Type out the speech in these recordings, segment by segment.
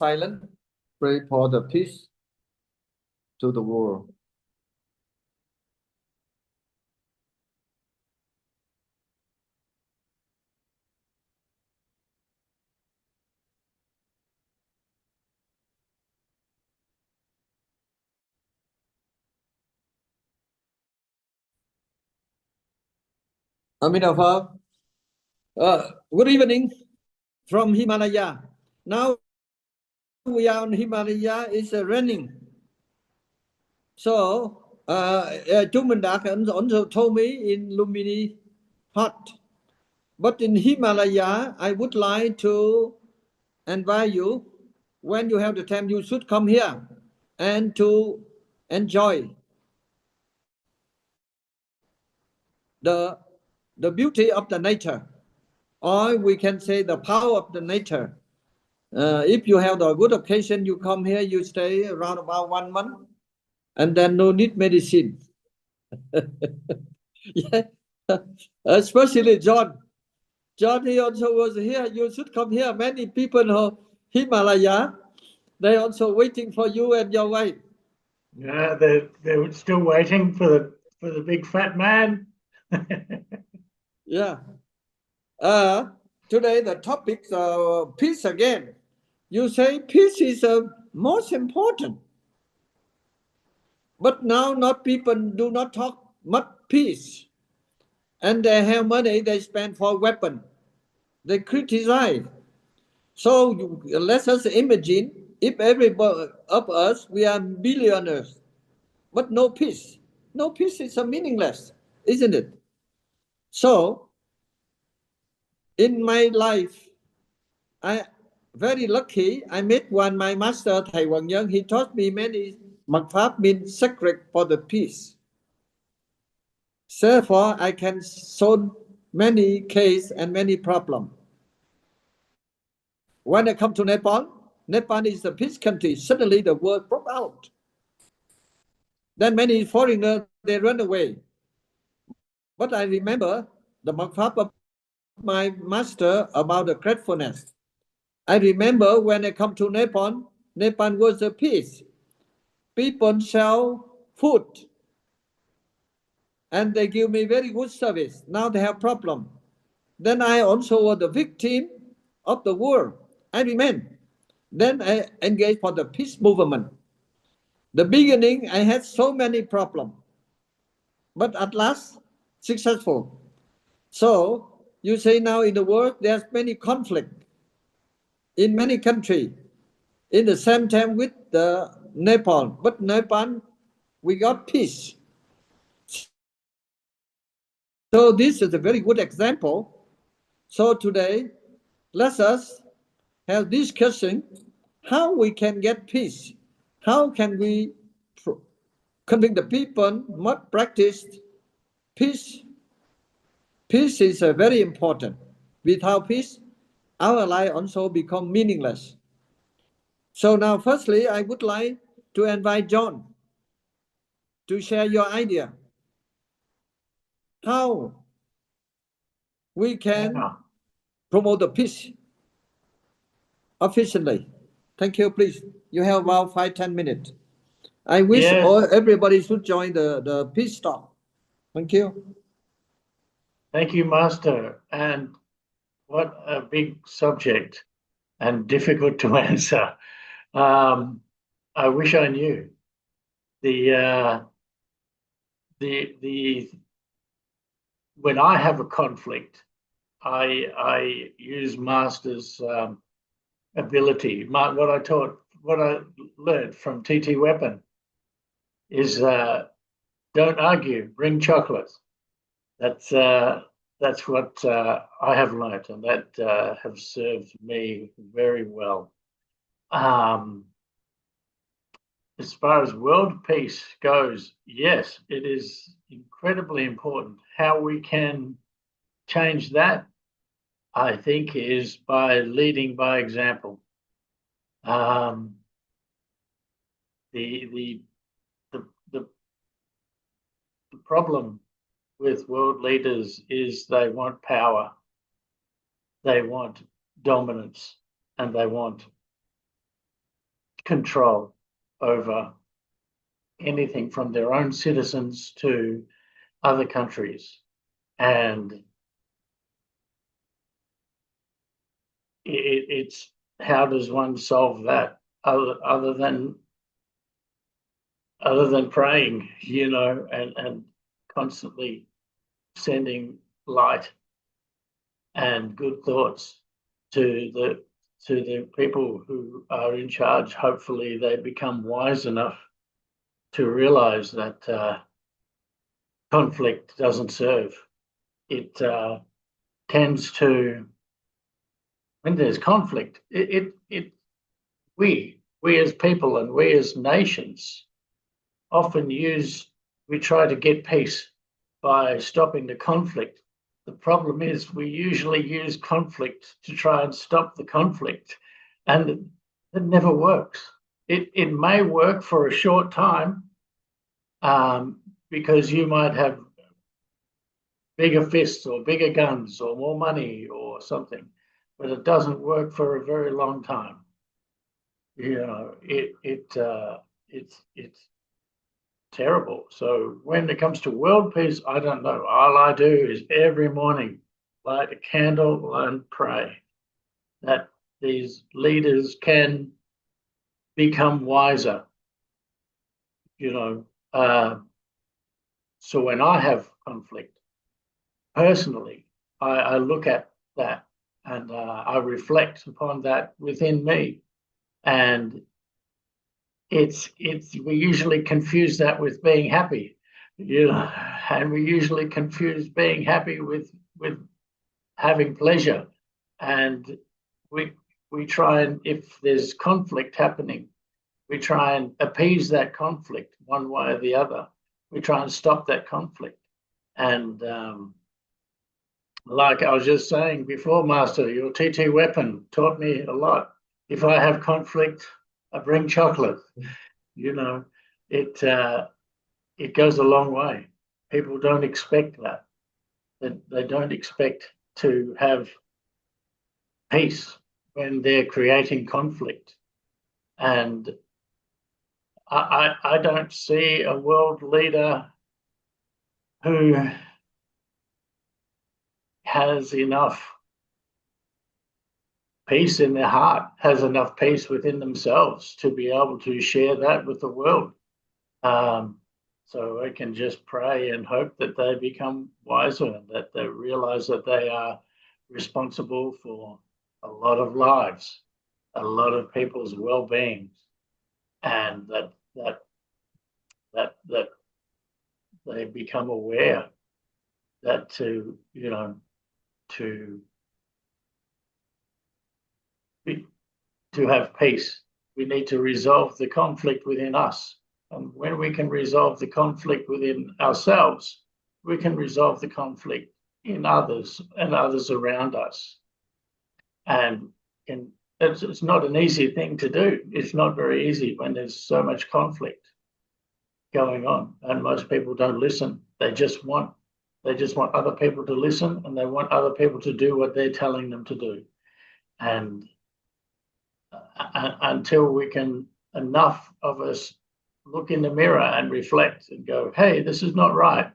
silent, pray for the peace to the world. Amitabha, good evening from Himalaya. Now we are on Himalaya, it's raining. So, Chú Minh Đạt also told me in Lumini hot. But in Himalaya, I would like to invite you, when you have the time, you should come here and to enjoy the beauty of the nature, or we can say the power of the nature. If you have the good occasion, you come here, you stay around about 1 month, and then no need medicine. Yeah. Especially John. John, he also was here. You should come here. Many people in Himalaya, they also waiting for you and your wife. Yeah, they're still waiting for the big fat man. Yeah. Today the topic peace again. You say peace is most important. But now not people do not talk much peace. And they have money they spend for weapon. They criticize. So let us imagine if everybody of us, we are billionaires, but no peace. No peace is meaningless, isn't it? So in my life, I very lucky. I met my master Thầy Hoàng Nhân. He taught me many mật pháp means secret for the peace. Therefore, I can solve many cases and many problems. When I come to Nepal, Nepal is a peace country. Suddenly the war broke out. Then many foreigners, they run away. But I remember the mật pháp of my master about the gratefulness. I remember when I come to Nepal, Nepal was a peace. People sell food and they give me very good service. Now they have problem. Then I also was the victim of the war. I remain. Then I engaged for the peace movement. The beginning, I had so many problems, but at last, successful. So, you say now in the world, there's many conflict in many countries. In the same time with the Nepal, but Nepal, we got peace. So this is a very good example. So today, let us have discussion how we can get peace. How can we convince the people must practice peace? Peace is very important. Without peace, our life also become meaningless. So now, firstly, I would like to invite John to share your idea. How we can promote the peace efficiently. Thank you, please. You have about 5-10 minutes. I wish everybody should join the peace talk. Thank you. Thank you, Master. And what a big subject and difficult to answer. I wish I knew. When I have a conflict, I use Master's ability. What I learned from T.T. Weapon is don't argue, bring chocolates. That's what I have learned, and that has served me very well. As far as world peace goes, yes, it is incredibly important. How we can change that, I think, is by leading by example. The problem with world leaders is they want power, they want dominance, and they want control over anything from their own citizens to other countries. And it's how does one solve that other than praying, and constantly sending light and good thoughts to the people who are in charge. Hopefully they become wise enough to realize that conflict doesn't serve. It tends to, when there's conflict, we as people and we as nations often we try to get peace by stopping the conflict. The problem is we usually use conflict to try and stop the conflict, and it never works. It may work for a short time, because you might have bigger fists or bigger guns or more money or something, but it doesn't work for a very long time. It's terrible. So when it comes to world peace, I don't know. All I do is every morning light a candle and pray that these leaders can become wiser. So when I have conflict, personally, I look at that and I reflect upon that within me. And we usually confuse that with being happy, and we usually confuse being happy with having pleasure. And we try, and if there's conflict happening, we try and appease that conflict one way or the other. We try and stop that conflict. And like I was just saying before, Master, your TT weapon taught me a lot. If I have conflict, I bring chocolate. It goes a long way. People don't expect that. They don't expect to have peace when they're creating conflict. And I don't see a world leader who has enough peace in their heart, has enough peace within themselves to be able to share that with the world. So I can just pray and hope that they become wiser and that they realize that they are responsible for a lot of lives, a lot of people's well-being, and that they become aware that to have peace, we need to resolve the conflict within us. And when we can resolve the conflict within ourselves, we can resolve the conflict in others and others around us. And it's not an easy thing to do. It's not very easy when there's so much conflict going on, and most people don't listen. They just want other people to listen, and they want other people to do what they're telling them to do. And until enough of us look in the mirror and reflect and go, hey, this is not right.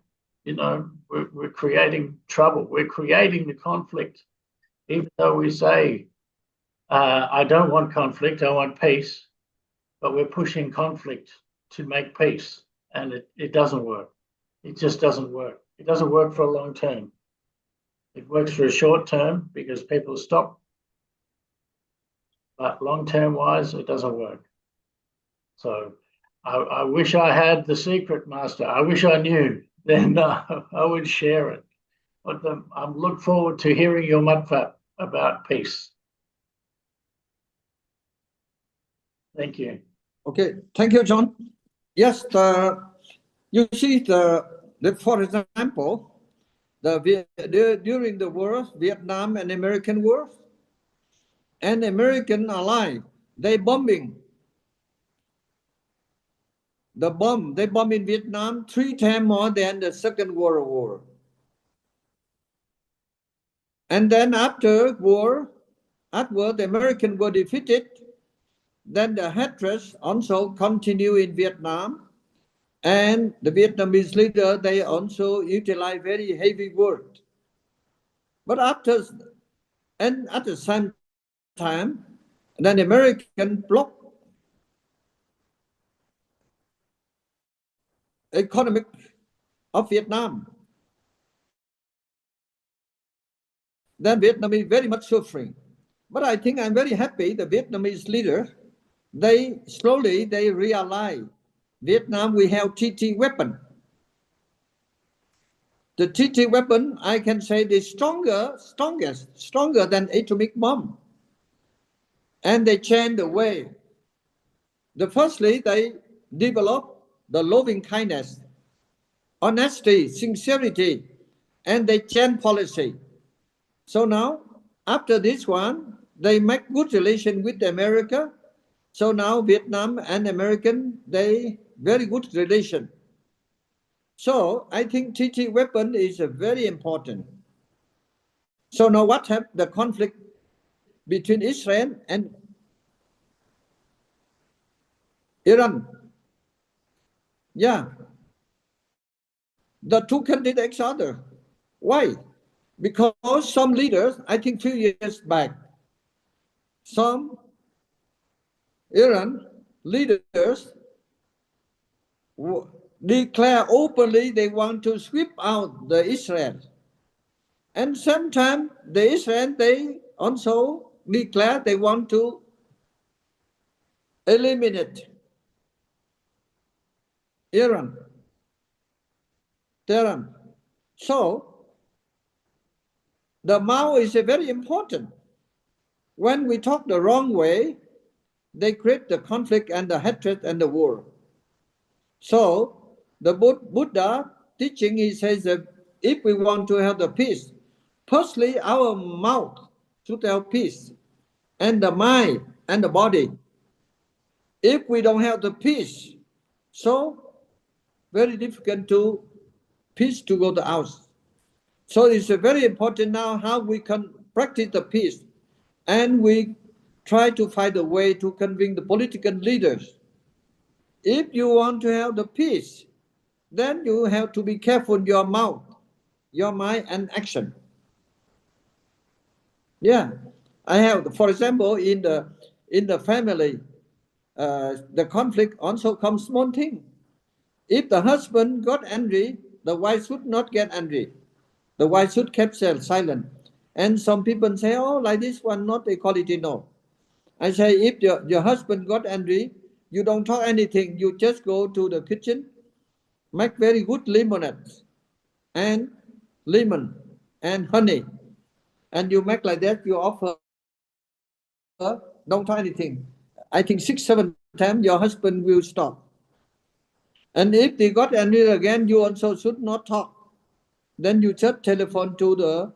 We're creating trouble. We're creating the conflict, even though we say, I don't want conflict, I want peace, but we're pushing conflict to make peace, and it doesn't work. It just doesn't work. It doesn't work for a long term. It works for a short term because people stop, but long-term wise, it doesn't work. So I wish I had the secret, Master. I wish I knew. Then I would share it. But I look forward to hearing your matfap about peace. Thank you. Okay, thank you, John. Yes, you see for example, during the war, Vietnam and American war, and American ally, they bombing. They bomb in Vietnam 3 times more than the Second World War. And then after the Americans were defeated, then the hatred also continue in Vietnam, and the Vietnamese leader, they also utilize very heavy word. But at the same time, then American block economic of Vietnam. Then Vietnamese very much suffering. But I think I'm very happy the Vietnamese leader, they slowly they realize Vietnam we have TT weapon. The TT weapon, I can say, the stronger than atomic bomb. And they change the way. Firstly, they develop the loving kindness, honesty, sincerity, and they change policy. So now, after this one, they make good relation with America. So now Vietnam and American, they very good relation. So I think TT weapon is very important. So now what have the conflict between Israel and Iran? Yeah, the two candidate each other. Why? Because some leaders, I think few years back, some Iran leaders declare openly they want to sweep out the Israel. And sometimes the Israel, they also declare they want to eliminate Iran, Tehran. So the mouth is very important. When we talk the wrong way, they create the conflict and the hatred and the war. So the Buddha teaching, he says that if we want to have the peace, firstly our mouth should have peace, and the mind and the body. If we don't have the peace, so very difficult to peace to go to house. So it's very important now how we can practice the peace, and we try to find a way to convince the political leaders. If you want to have the peace, then you have to be careful your mouth, your mind, and action. Yeah, I have, for example, in the family, the conflict also comes small thing. If the husband got angry, the wife should not get angry. The wife should keep silent. And some people say, oh, like this one, not equality, no. I say, if your husband got angry, you don't talk anything. You just go to the kitchen, make very good lemonade and lemon and honey. And you make like that, you offer, don't talk anything. I think 6, 7 times your husband will stop. And if they got angry again, you also should not talk. Then you just telephone to the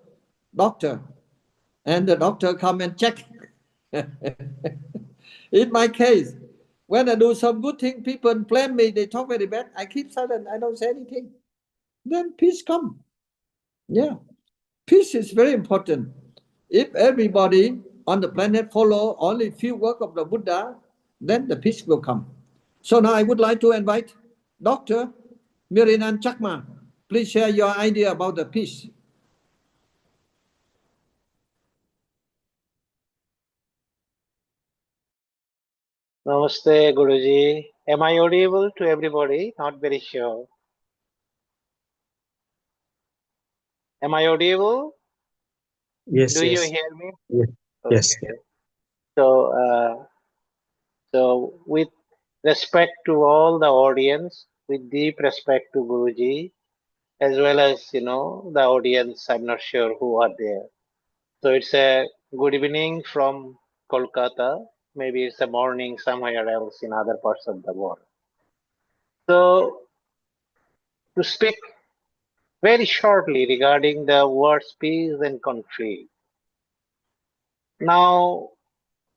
doctor, and the doctor come and check. In my case, when I do some good thing, people blame me, they talk very bad. I keep silent, I don't say anything. Then peace come. Yeah, peace is very important. If everybody on the planet follow only few work of the Buddha, then the peace will come. So now I would like to invite Dr. Metta.Karuna.Prajna. Please share your idea about the peace. Namaste, Guruji. Am I audible to everybody? Not very sure. Am I audible? Yes, Do you yes. hear me? Yes, Okay. yes. So with respect to all the audience, with deep respect to Guruji, as well as, the audience, I'm not sure who are there. So it's a good evening from Kolkata. Maybe it's a morning somewhere else in other parts of the world. So to speak very shortly regarding the words peace and conflict. Now,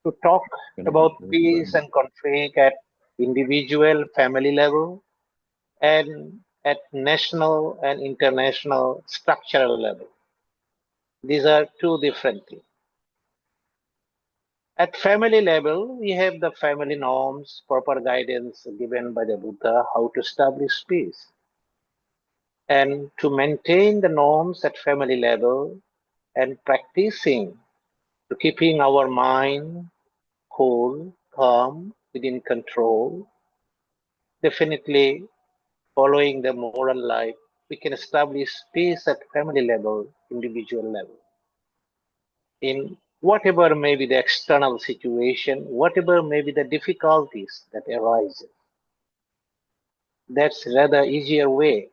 to talk about peace and conflict at individual, family level, and at national and international structural level. These are two different things. At family level, we have the family norms, proper guidance given by the Buddha how to establish peace. And to maintain the norms at family level and practicing to keeping our mind cool, calm, within control, definitely following the moral life, we can establish peace at family level, individual level. In whatever may be the external situation, whatever may be the difficulties that arise, that's rather easier way.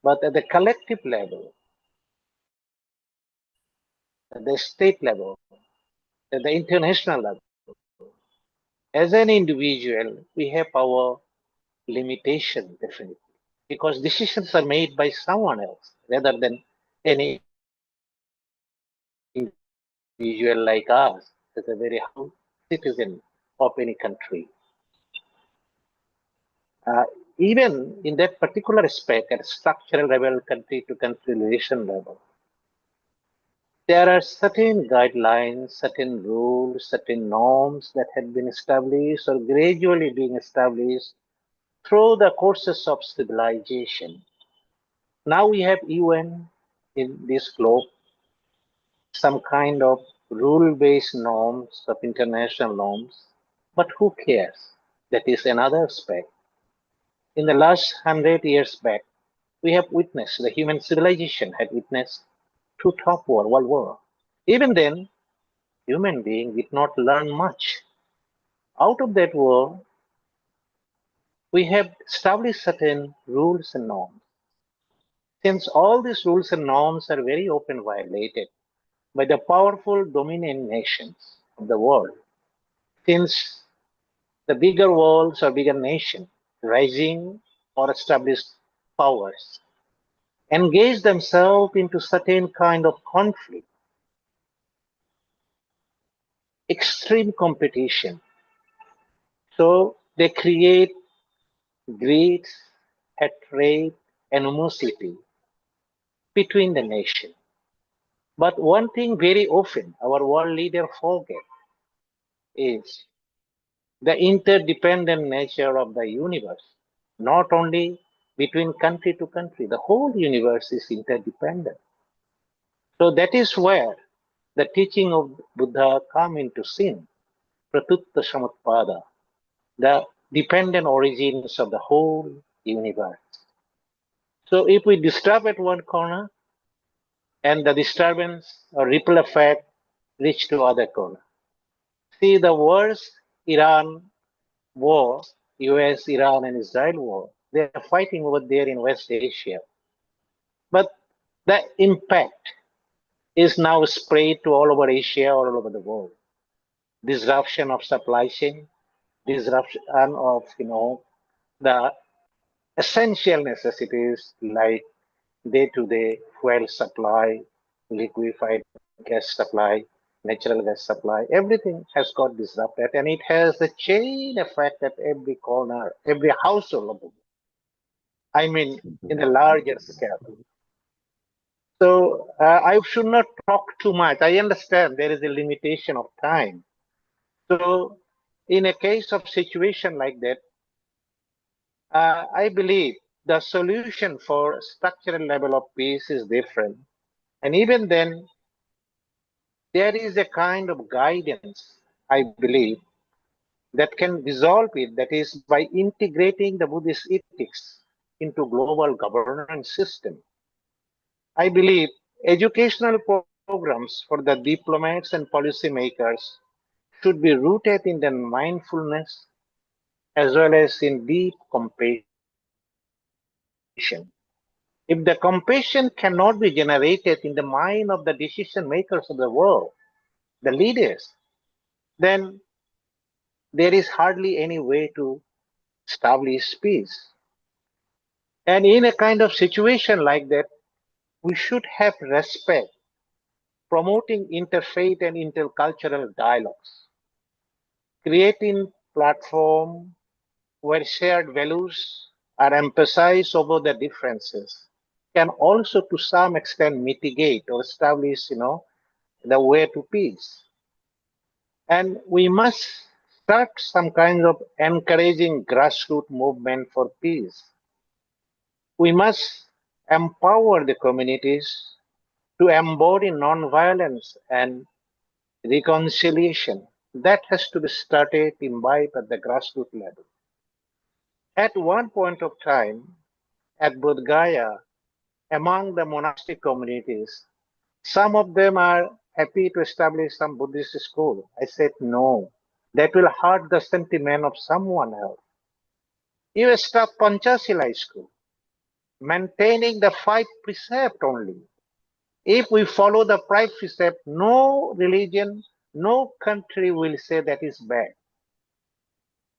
But at the collective level, at the state level, at the international level, as an individual, we have our limitation definitely because decisions are made by someone else rather than any individual like us as a very humble citizen of any country. Even in that particular aspect, at structural level, country to country relation level, there are certain guidelines, certain rules, certain norms that had been established or gradually being established through the courses of civilization. Now we have UN in this globe, some kind of rule-based norms of international norms, but who cares? That is another aspect. In the last 100 years back, we have witnessed, the human civilization had witnessed two top world war. Even then, human being did not learn much. Out of that war, we have established certain rules and norms. Since all these rules and norms are very often violated by the powerful dominant nations of the world, since the bigger worlds or bigger nations, rising or established powers, engage themselves into certain kind of conflict, extreme competition. So they create greed, hatred, animosity between the nations. But one thing very often our world leader forget is the interdependent nature of the universe, not only between country to country, the whole universe is interdependent. So that is where the teaching of Buddha come into scene, pratutta samutpada, the dependent origins of the whole universe. So if we disturb at one corner and the disturbance or ripple effect reach to other corner. See the worst Iran war, US, Iran and Israel war, they are fighting over there in West Asia. But the impact is now spread to all over Asia, all over the world. Disruption of supply chain, disruption of the essential necessities like day-to-day fuel supply, liquefied gas supply, natural gas supply, everything has got disrupted and it has a chain effect at every corner, every household of the world. I mean, in a larger scale. So I should not talk too much. I understand there is a limitation of time. So in a case of situation like that, I believe the solution for structural level of peace is different. And even then, there is a kind of guidance, I believe, that can resolve it. That is by integrating the Buddhist ethics into global governance system. I believe educational programs for the diplomats and policymakers should be rooted in the mindfulness as well as in deep compassion. If the compassion cannot be generated in the mind of the decision makers of the world, the leaders, then there is hardly any way to establish peace. And in a kind of situation like that, we should have respect, promoting interfaith and intercultural dialogues, creating platform where shared values are emphasized over the differences can also to some extent mitigate or establish, the way to peace. And we must start some kind of encouraging grassroots movement for peace. We must empower the communities to embody nonviolence and reconciliation. That has to be started, imbibed at the grassroots level. At one point of time, at Bodh Gaya, among the monastic communities, some of them are happy to establish some Buddhist school. I said, no, that will hurt the sentiment of someone else. You stop Panchasila school, maintaining the five precepts only. If we follow the five precepts, no religion, no country will say that is bad.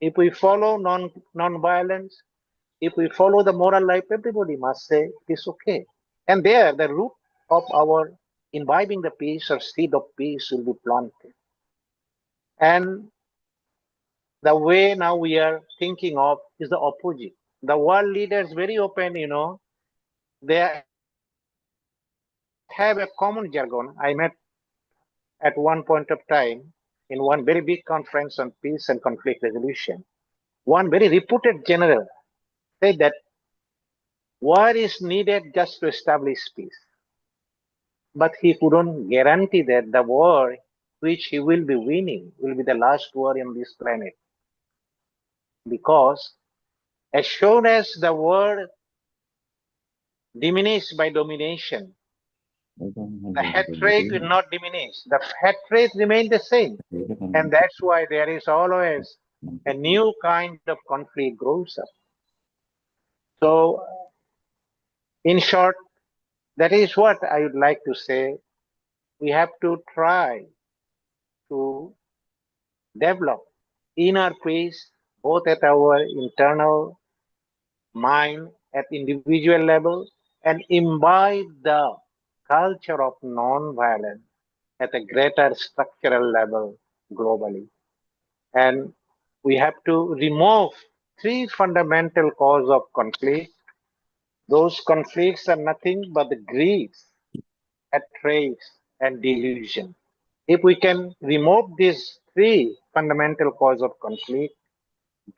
If we follow non-violence, if we follow the moral life, everybody must say it is okay. And there, the root of our imbibing the peace or seed of peace will be planted. And the way now we are thinking of is the opposite. The world leaders very open, they have a common jargon. I met at one point of time in one very big conference on peace and conflict resolution. One very reputed general said that war is needed just to establish peace. But he couldn't guarantee that the war which he will be winning will be the last war on this planet. Because as soon as the world diminished by domination, the hatred will not diminish. The hatred remain the same. And that's why there is always a new kind of conflict grows up. So, in short, that is what I would like to say. We have to try to develop inner peace both at our internal mind, at individual level, and imbibe the culture of non-violence at a greater structural level globally. And we have to remove three fundamental causes of conflict. Those conflicts are nothing but the greed, hatred, and delusion. If we can remove these three fundamental causes of conflict,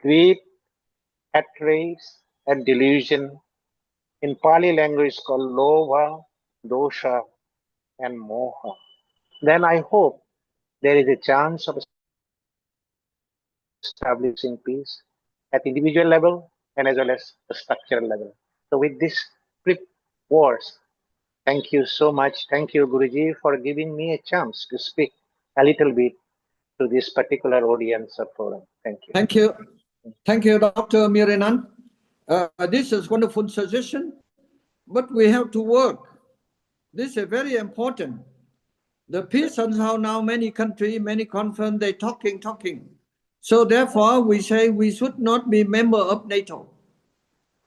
greed, hatred, and delusion, in Pali language called lobha, dosha, and moha, then I hope there is a chance of establishing peace at individual level and as well as the structural level. So with this brief words, thank you so much. Thank you, Guruji, for giving me a chance to speak a little bit to this particular audience or forum. Thank you. Thank you. Thank you, Dr. Mirinan. This is wonderful suggestion, but we have to work. This is very important. The peace and how now many countries, many conference, they talking. So therefore, we say we should not be member of NATO.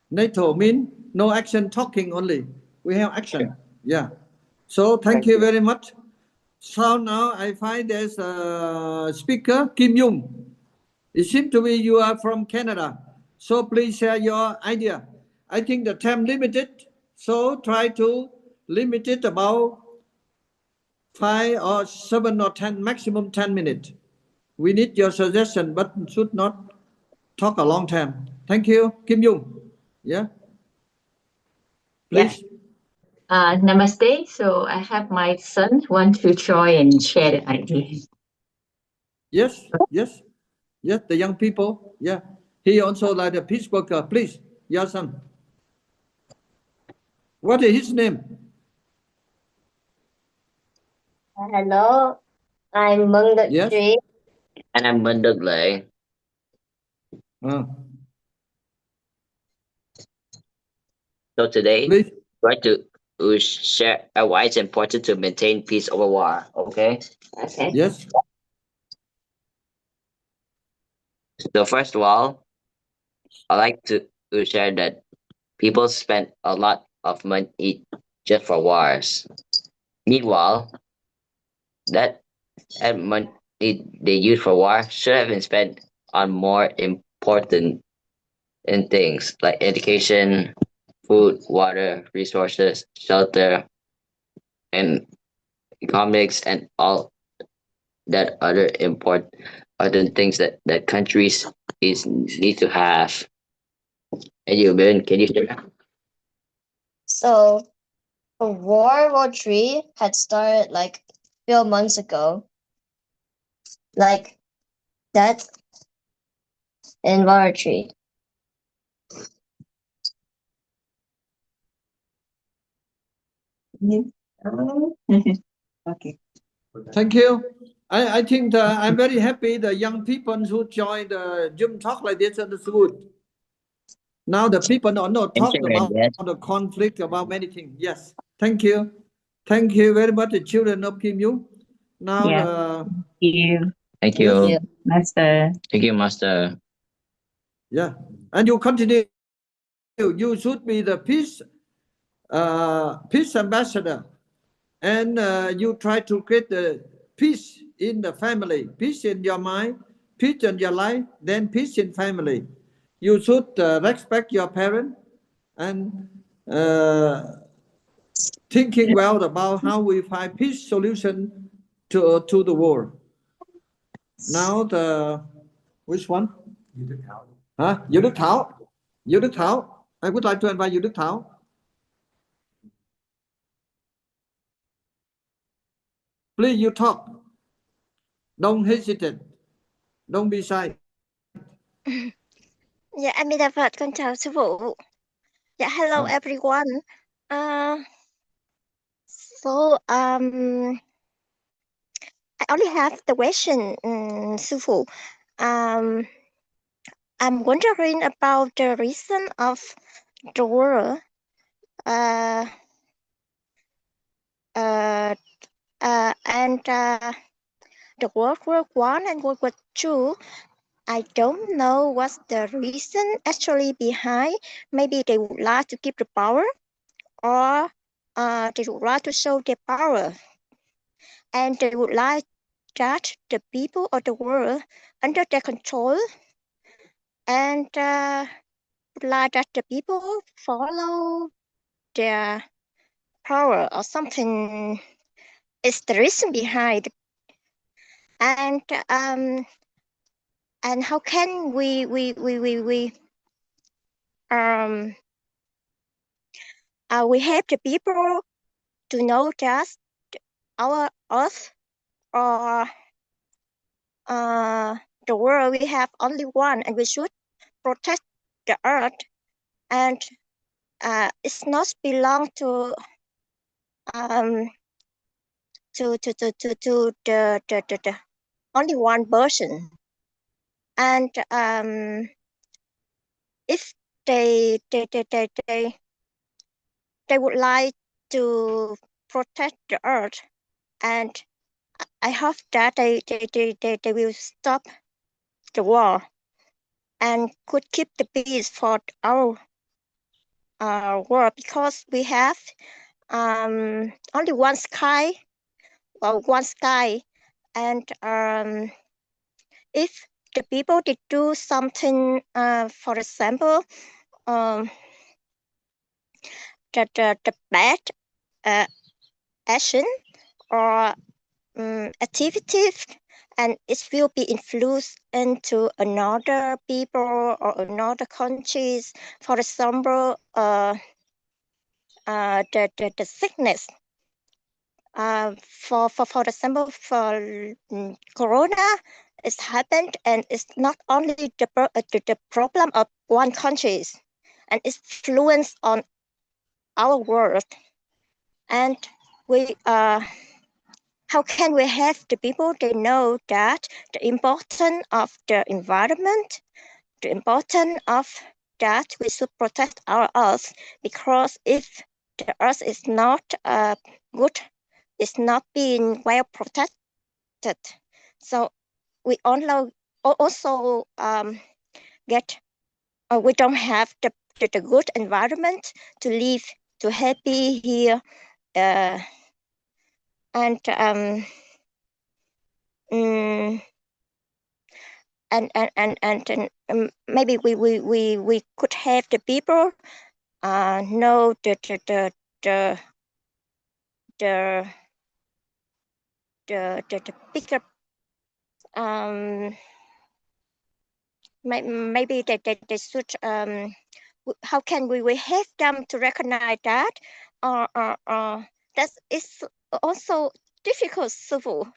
NATO mean no action, talking only. We have action. Yeah. So thank you very much. So now I find there's a speaker, Kim Yung. It seems to be you are from Canada. So please share your idea. I think the time limited, so try to limit it about 5 or 7 or 10, maximum 10 minutes. We need your suggestion, but should not talk a long time. Thank you, Kim Yung. Yeah. Please. Namaste. So I have my son want to try and share the idea. Yes, the young people. Yeah. He also like a peace worker. Please, your son. What is his name? Hello, I'm Mừng Đực Yes. Trí. And I'm Munduk Lay. So today, Please. try to share why it's important to maintain peace over war. Okay. Okay. Yes. So first of all, I like to share that people spend a lot of money just for wars. Meanwhile, that money they use for war should have been spent on more important things like education, food, water, resources, shelter, and economics, and all that other important things that countries need to have. And you, Ben, can you share? So World War III had started like a few months ago. Like that in World War III. Okay. Thank you. I think I'm very happy the young people who joined the Zoom talk like this understood. Now the people are not Thank you, talking about yes. the conflict, about many things. Yes. Thank you. Thank you very much, the children of Kim Yu. Now Yeah. the Thank you, Thank yes, you. Master. Thank you, Master. yeah. And you continue. You should be the peace ambassador. And you try to create the peace in the family, peace in your mind, peace in your life, then peace in family. You should respect your parents and thinking well about how we find peace solution to the world. Now the which one? Huh? You Đức Thảo. You Đức Thảo. I would like to invite you Đức Thảo. Please you talk. Don't hesitate. Don't be shy. Dạ, A Di Đà Phật, con chào sư phụ. Dạ, hello everyone. I only have the question, sư phụ. I'm wondering about the reason of the war. And the World War I and World War II. I don't know what's the reason actually behind. Maybe they would like to keep the power, or they would like to show their power, and they would like that the people of the world under their control, and would like that the people follow their power or something. Is the reason behind, and how can we help the people to know that our earth or the world, we have only one, and we should protect the earth, and it's not belong to the only one person, and if they would like to protect the earth, and I hope that they will stop the war and could keep the peace for our world, because we have only one sky, and if the people did do something, for example, the bad action or activities, and it will be influenced into another people or another countries. For example, the sickness. For example, for Corona, it's happened, and it's not only the problem of one country, and it's influence on our world. And we how can we have the people they know that the importance of the environment, the importance of that we should protect our earth, because if the earth is not good, it's not being well protected, so we also get we don't have the good environment to live, to happy here, and maybe we could have the people know the bigger maybe they should how can we help them to recognize that or that is also difficult civil.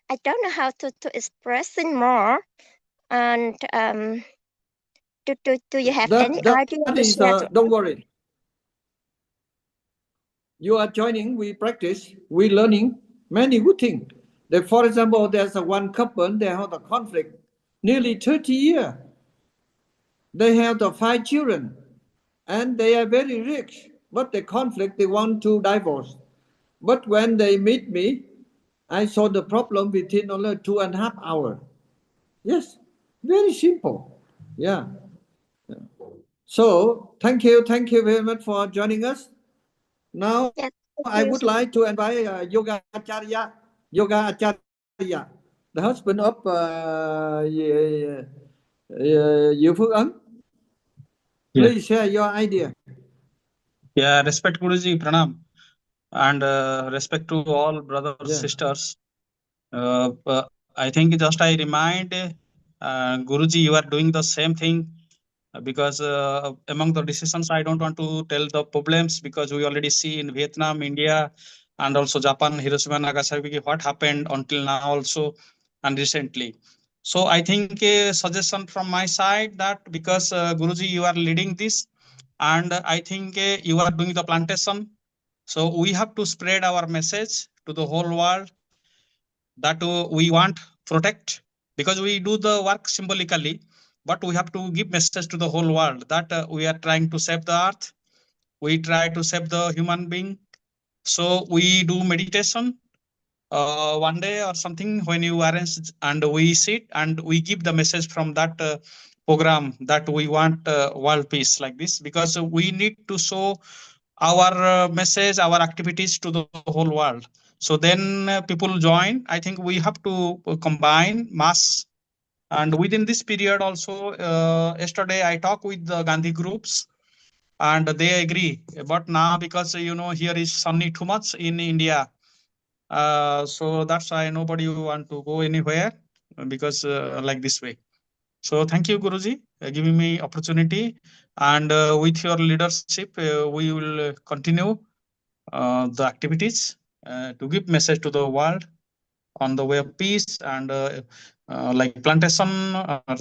I don't know how to express it more. And do you have any idea? That is, don't worry. You are joining, we practice, we learning many good things. For example, there's one couple, they have a conflict nearly 30 years. They have the 5 children and they are very rich, but the conflict, they want to divorce. But when they meet me, I solve the problem within only 2.5 hours. Yes, very simple. Yeah. So thank you very much for joining us. Now, yes, I would like to invite Yoga Acharya, the husband of Yu Phước Ấn. Please share your idea. Yeah, respect Guruji, pranam, and respect to all brothers, sisters. I think just I remind Guruji, you are doing the same thing because among the decisions, I don't want to tell the problems because we already see in Vietnam, India, and also Japan, Hiroshima, Nagasaki, what happened until now also and recently. So I think a suggestion from my side that because Guruji, you are leading this, and I think you are doing the plantation. So we have to spread our message to the whole world that we want protect because we do the work symbolically, but we have to give message to the whole world that we are trying to save the earth. We try to save the human being. So we do meditation one day or something when you arrange and we sit and we give the message from that program that we want world peace like this because we need to show our message, our activities to the whole world. So then people join. I think we have to combine mass. And within this period also, yesterday I talked with the Gandhi groups and they agree. But now because, here is sunny too much in India. So that's why nobody want to go anywhere because like this way. So thank you, Guruji, giving me opportunity. And with your leadership, we will continue the activities to give message to the world on the way of peace and like plantation or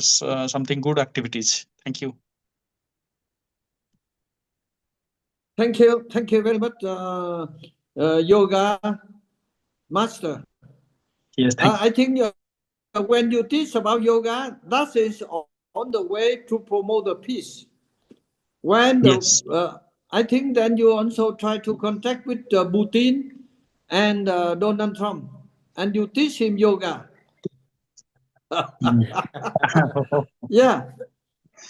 something good activities. Thank you. Thank you very much, yoga master. Yes, I think when you teach about yoga, that is on the way to promote the peace. When yes. I think then you also try to contact with Putin and Donald Trump, and you teach him yoga. Yeah,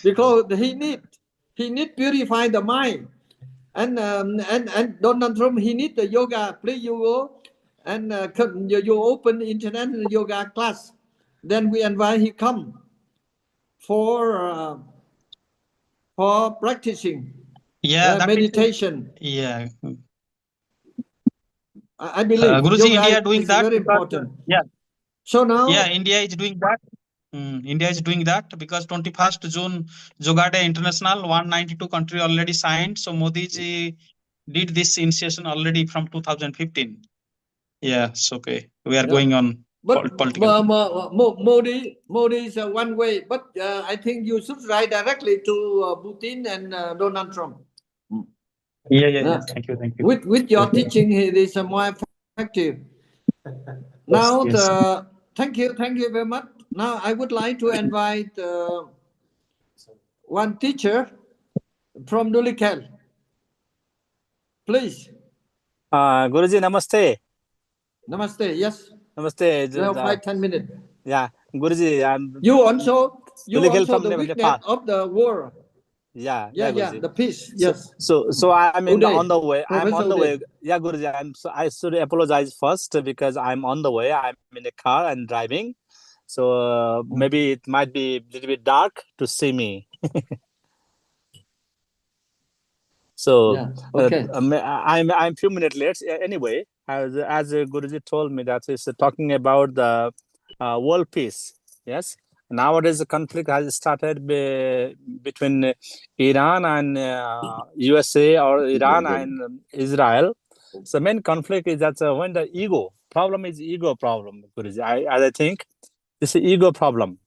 because he need purify the mind, and Donald Trump he need the yoga. Please you go and you open international yoga class. Then we invite he come for practicing meditation. Yeah. I believe Guruji, yoga India doing is that very because, important. yeah. So now, yeah, India is doing that. India is doing that because 21st June Yoga Day International 192 country already signed. So Modi ji did this initiation already from 2015. Yes, okay. We are going on political. Modi is one way, but I think you should write directly to Putin and Donald Trump. Yeah. Thank you. With your teaching, it is more effective. Now, yes. Thank you very much. Now, I would like to invite one teacher from Nulikel. Please. Guruji, namaste. Namaste, yes. Namaste. You have 5-10 minutes. Yeah, Guruji, I'm You also from the witness Nepal. of the war. Yeah, the peace. Yes. So I'm on the way. I'm on the way. Uday. Yeah, Guruji, I should apologize first because I'm on the way. I'm in a car and driving. So maybe it might be a little bit dark to see me. So yeah, okay. I'm few minutes late. Anyway, as Guruji told me, that is talking about the world peace. Yes, nowadays the conflict has started between Iran and USA, or Iran and Israel. So main conflict is that when the ego problem is ego problem, Guruji. I think it's an ego problem.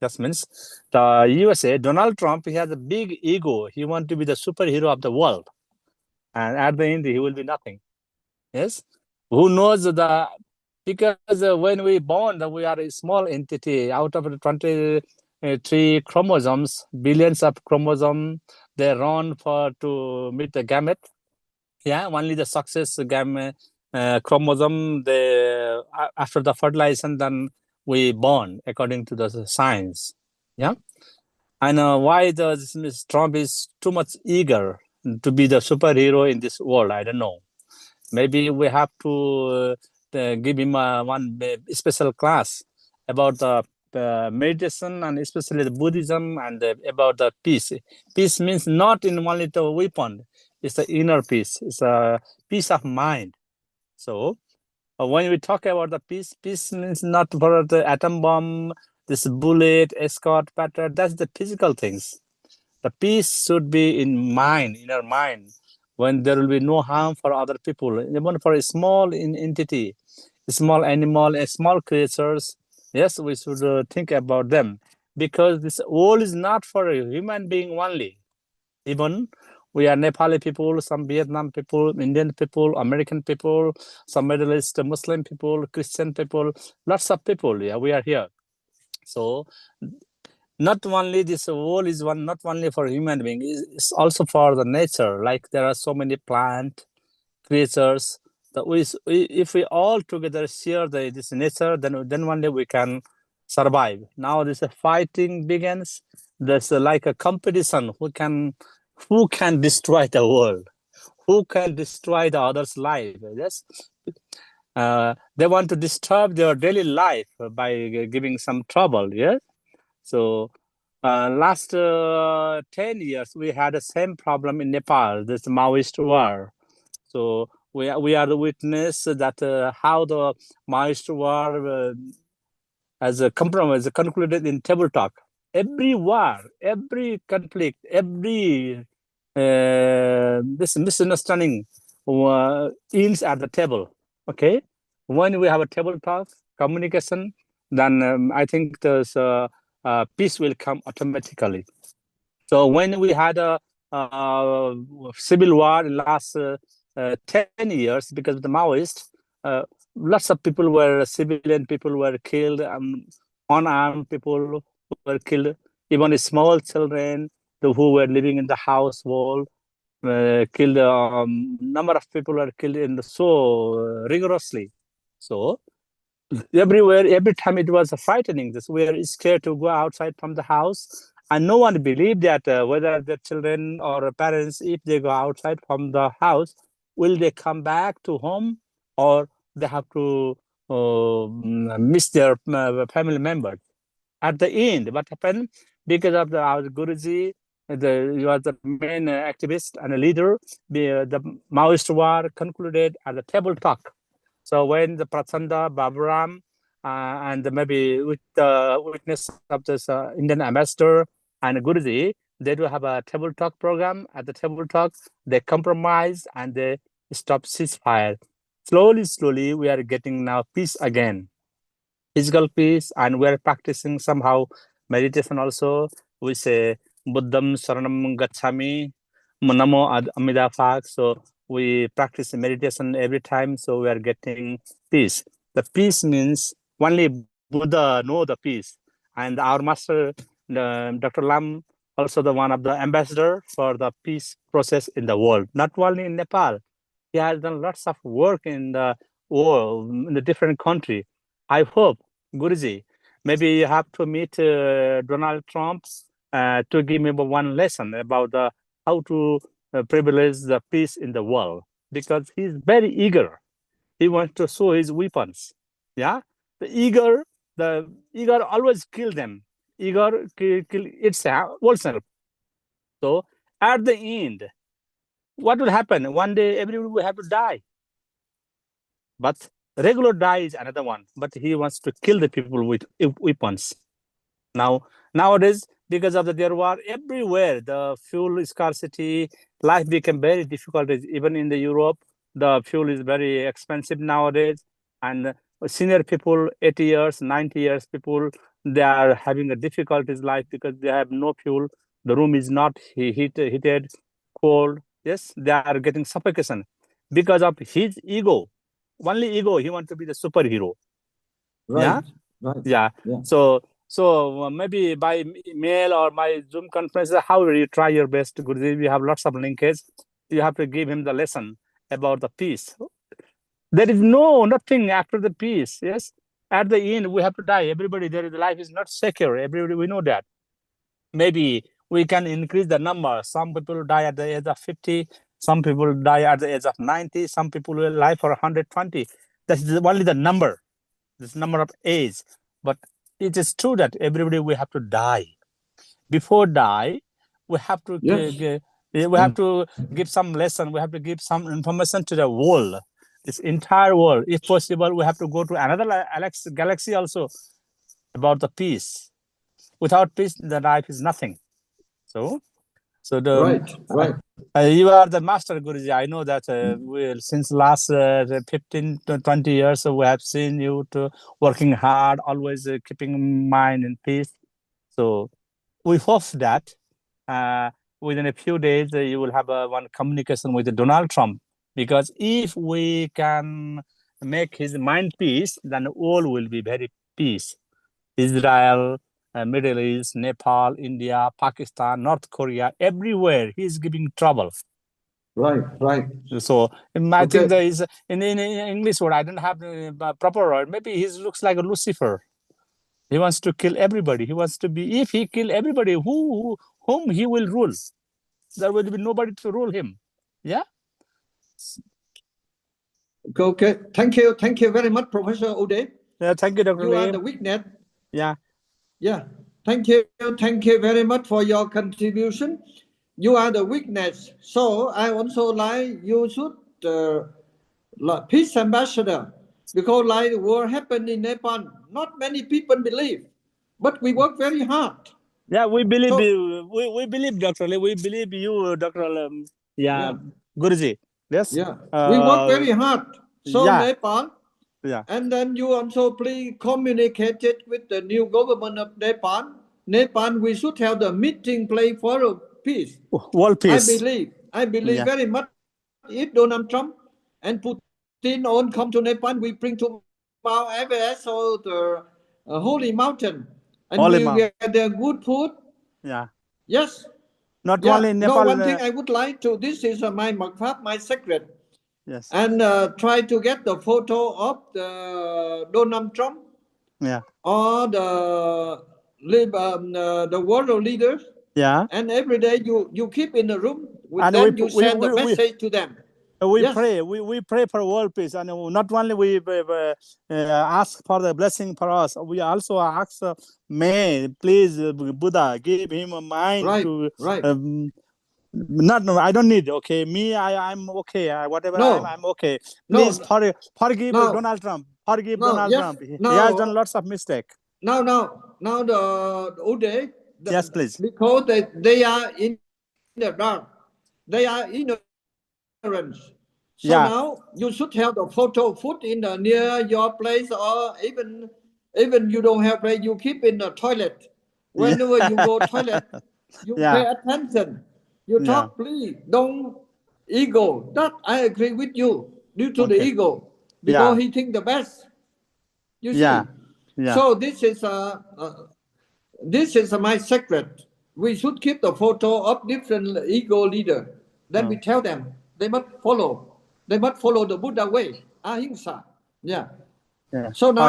That means the USA, Donald Trump, he has a big ego. He wants to be the superhero of the world, and at the end he will be nothing. Yes, who knows because when we born, we are a small entity out of the 23 chromosomes, billions of chromosomes. They run to meet the gamete. Yeah, only the success gamete chromosome. After the fertilization, then we born according to the science. Yeah, and why this Trump is too much eager to be the superhero in this world? I don't know. Maybe we have to give him one special class about the meditation, and especially the Buddhism, and about the peace. Peace means not in only the weapon, it's the inner peace, it's a peace of mind. So when we talk about the peace means not for the atom bomb, this bullet, escort, pattern, that's the physical things. The peace should be in mind, inner mind, when there will be no harm for other people, even for a small entity, a small animal, a small creatures. Yes, we should think about them, because this world is not for a human being only. Even we are Nepali people, some Vietnam people, Indian people, American people, some Middle East Muslim people, Christian people, lots of people. Yeah, we are here. So not only this world is one, not only for human being, it's also for the nature. Like there are so many plant creatures that if we all together share this nature, then one day we can survive. Now this fighting begins. There's like a competition who can destroy the world, who can destroy the other's life. Yes, they want to disturb their daily life by giving some trouble. Yes, so last 10 years, we had the same problem in Nepal, this Maoist war. So we are the witness that how the Maoist war as a compromise concluded in table talk. Every war, every conflict, every this misunderstanding ends at the table. Okay, when we have a table talk, communication, then I think there's peace will come automatically. So when we had a civil war in last 10 years because of the Maoists, lots of people were civilian people were killed, unarmed people were killed, even small children who were living in the household killed. Number of people were killed so rigorously. So everywhere, every time it was frightening. This we are scared to go outside from the house, and no one believed that whether the children or parents, if they go outside from the house, will they come back to home, or they have to miss their family members. At the end, what happened? Because of our Guruji, he was the main activist and a leader. The Maoist war concluded at the table talk. So when the Prachanda, Baburam, and maybe with the witness of this Indian ambassador and Guruji, they do have a table talk program. At the table talk, they compromise and they stop ceasefire. Slowly, we are getting now peace again, physical peace, and we are practicing somehow meditation also. We say Buddham Saranam Gacchami, Namo Amidafak. So we practice meditation every time, so we are getting peace. The peace means only Buddha know the peace, and our master Dr. Lam also the one of the ambassador for the peace process in the world, not only in Nepal. He has done lots of work in the world, in the different country. I hope, Guruji, maybe you have to meet Donald Trump to give me one lesson about how to privilege the peace in the world, because he's very eager. He wants to show his weapons. Yeah, the eager always kill them. Eager kill itself. So at the end, what will happen? One day, everyone will have to die. But regular die is another one. But he wants to kill the people with weapons. Nowadays, because of the war everywhere, the fuel scarcity, life became very difficult. Even in the Europe, the fuel is very expensive nowadays. And senior people, 80 years, 90 years people, they are having a difficulties life because they have no fuel. The room is not heated, cold. Yes, they are getting suffocation because of his ego. Only ego. He wants to be the superhero. Right. Yeah. So maybe by mail or by Zoom conference, however you try your best, Guruji, we have lots of linkage. You have to give him the lesson about the peace. There is nothing after the peace. Yes. At the end, we have to die. Everybody, life is not secure. Everybody, we know that. Maybe we can increase the number. Some people die at the age of 50. Some people die at the age of 90. Some people will live for 120. That's only the number. This number of age. But it is true that everybody we have to die. Before die, we have to have to give some lesson. We have to give some information to the world, this entire world. If possible, we have to go to another galaxy also about the peace. Without peace, the life is nothing. So the you are the master, Guruji. I know that since last 15 to 20 years, we have seen you working hard, always keeping mind in peace. So we hope that within a few days, you will have one communication with Donald Trump. Because if we can make his mind peace, then all will be very peace. Israel, Middle East, Nepal, India, Pakistan, North Korea, everywhere he's giving trouble. Right. So I think there is in English word, I don't have the proper word. Maybe he looks like a Lucifer. He wants to kill everybody. He wants to be. If he kill everybody, whom he will rule? There will be nobody to rule him. Yeah. Okay. Thank you very much, Professor Uday. Yeah. Thank you, Dr. You Lim. are the witness. Yeah. Thank you very much for your contribution. You are the witness. So I also like you should peace ambassador, because like the war happened in Nepal, not many people believe, but we work very hard. Yeah, we believe you. We believe, Dr. Lee. We believe you, Dr. Guruji. Yes. We work very hard. So Nepal. Yeah. And then you also please communicated with the new government of Nepal. Nepal, we should have the meeting place for peace. World peace. I believe very much. If Donald Trump and Putin all come to Nepal, we bring to Mount Everest or the Holy Mountain, and we get their good food. Yeah. Yes. Not only in Nepal. No, one thing I would like to. This is my secret. Yes. And try to get the photo of the Donald Trump. Yeah. Or the world leaders. Yeah. And every day you keep in the room with them. You send the message to them. We pray. We pray for world peace, and not only we ask for the blessing for us. We also ask, may please Buddha give him a mind to. No, I don't need. Okay, me, I'm okay. Whatever I'm okay. Please forgive Donald Trump. Forgive Donald Trump. He has done lots of mistake. Now the Uday. Yes, please. Because they are in the dark. They are ignorant. So now you should have the photo put in near your place, or even you don't have place, you keep in the toilet. Whenever you go toilet, you pay attention. You talk, please don't ego. That I agree with you due to the ego, because he think the best. You see. So this is my secret. We should keep the photo of different ego leader. Then we tell them they must follow. They must follow the Buddha way, ahimsa. So now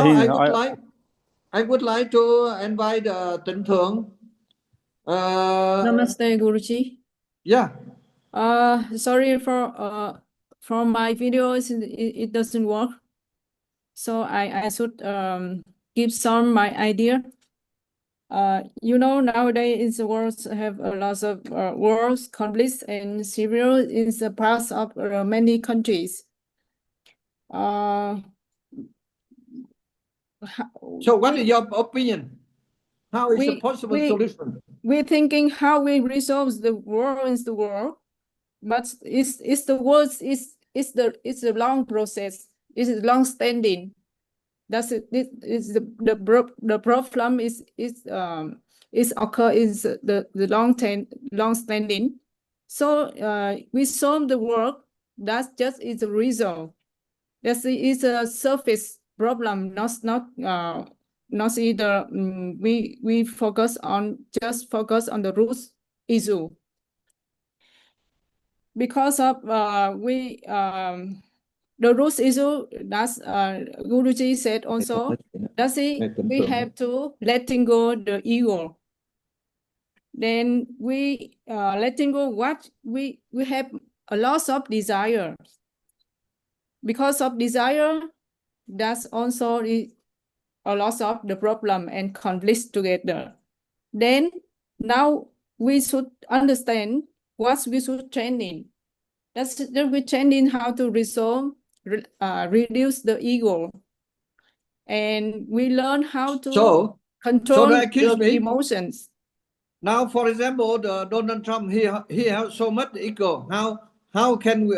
I would like to invite Tịnh Thượng. Namaste, Guruji. Sorry for my videos, it doesn't work. So I should give some my idea. Nowadays the world have a lot of wars, conflicts, and civil in the past of many countries. So what is your opinion? How is a possible solution? We're thinking how we resolve the war in the world, but it's the world it's a long process. It's long standing. That's it. Is the problem is occur is the long standing. So we solve the work. That's just is a result. That is a surface problem, not either. We focus on the root issue. Because of the root issue, that's Guruji said also. That's it. We have to letting go the ego. Then we letting go what we have a loss of desire. Because of desire, that's also a loss of the problem and conflicts together. Then now we should understand what we should training. That's we training how to resolve, reduce the ego, and we learn how to control the emotions. Now, for example, the Donald Trump, he has so much ego. How can we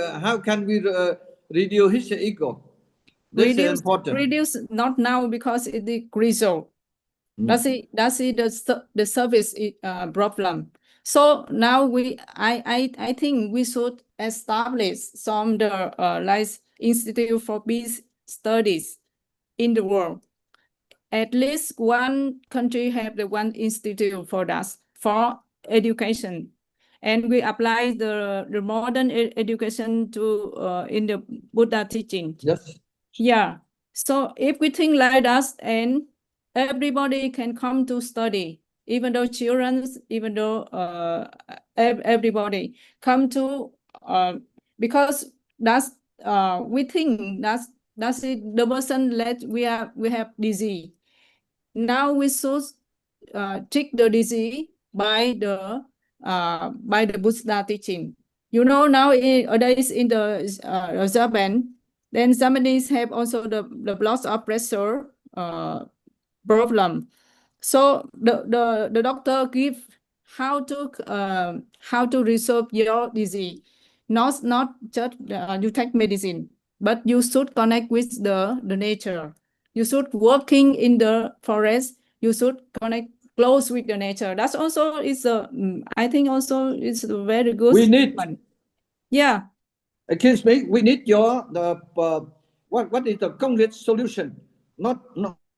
reduce his ego? This is important. Reduce not now because it is result. That's it. The service problem. So now I think we should establish some like Institute for Peace Studies in the world. At least one country have the one institute for that, for education. And we apply the modern education to in the Buddha teaching. Yes. Yeah. So if we think like that, and everybody can come to study, even though children, even though everybody come to because that's we think that's it. The person let we have disease. Now we should treat the disease by the Buddha teaching. You know, nowadays in the Japan, then Japanese have also the blood of pressure problem. So the doctor give how to resolve your disease. Not just you take medicine, but you should connect with the nature. You should working in the forest. You should connect close with the nature. That's also is a I think also is a very good. We need. Yeah. Excuse me. We need what is the concrete solution? Not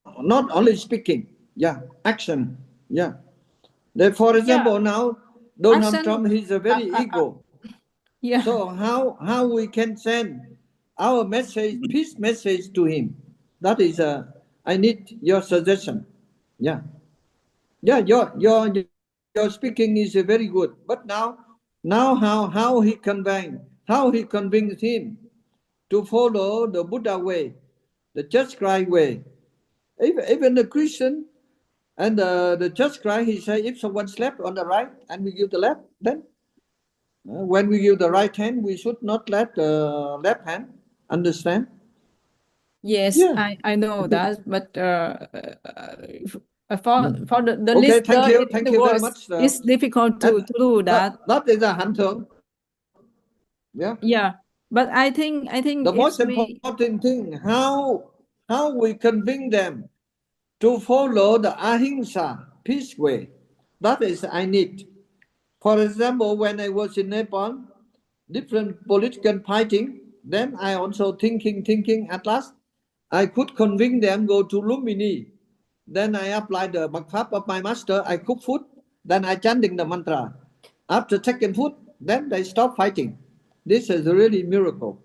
only speaking. Yeah, action. Yeah. For example, now Donald Trump, he's a very ego. Yeah. So how we can send our message, peace message to him? That is I need your suggestion. Yeah. Yeah, your speaking is very good. But now how he convinced him to follow the Buddha way, the just Christ way. Even the Christian and the just Christ, he said, if someone slept on the right and we give the left, then when we give the right hand, we should not let the left hand. Understand? Yes, yeah. I know that, but for the okay, thank you very much. It's difficult to do that. That is a hunter. Yeah. Yeah, but I think the most important thing, how we convince them to follow the ahimsa peace way. That is I need. For example, when I was in Nepal, different political fighting, then I also thinking at last I could convince them go to Lumini. Then I applied the Bhakti of my master, I cook food, then I chanting the mantra. After taking food, then they stop fighting. This is really miracle.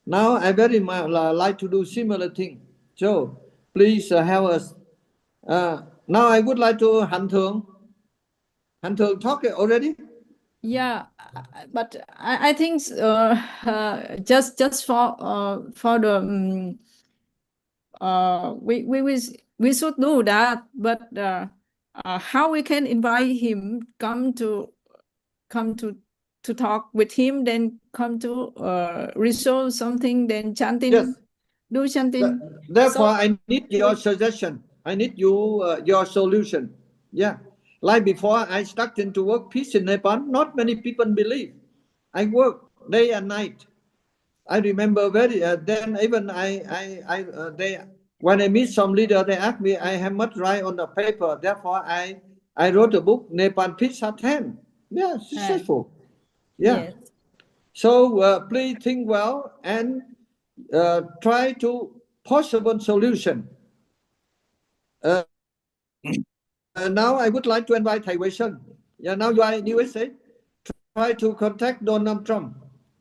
Now I very much like to do similar thing. So please help us. Now I would like to Han Thượng talk already. Yeah, but I think just for the we should do that. But how we can invite him come to talk with him, then come to resolve something, then chanting. Yes. do something. Therefore, I need your suggestion. I need your solution. Yeah. Like before I started to work peace in Nepal, not many people believe. I work day and night. I remember very then even they when I meet some leader, they ask me, I have much write on the paper. Therefore, I wrote a book, Nepal Peace at Hand. Yeah, successful. Yeah. Yes. So please think well and try to possible solution. Now I would like to invite Thầy Wei Sơn. Yeah, now you are in USA. Try to contact Donald Trump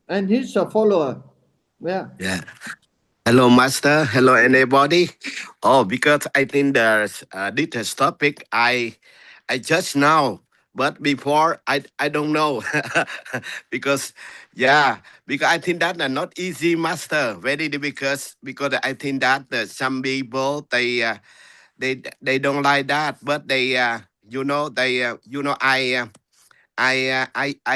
and his follower. Yeah. Yeah. Hello, Master. Hello, anybody. Oh, because I think there's this topic I just now, but before I don't know because I think that are not easy, Master. Very difficult because I think that some people they don't like that, but they I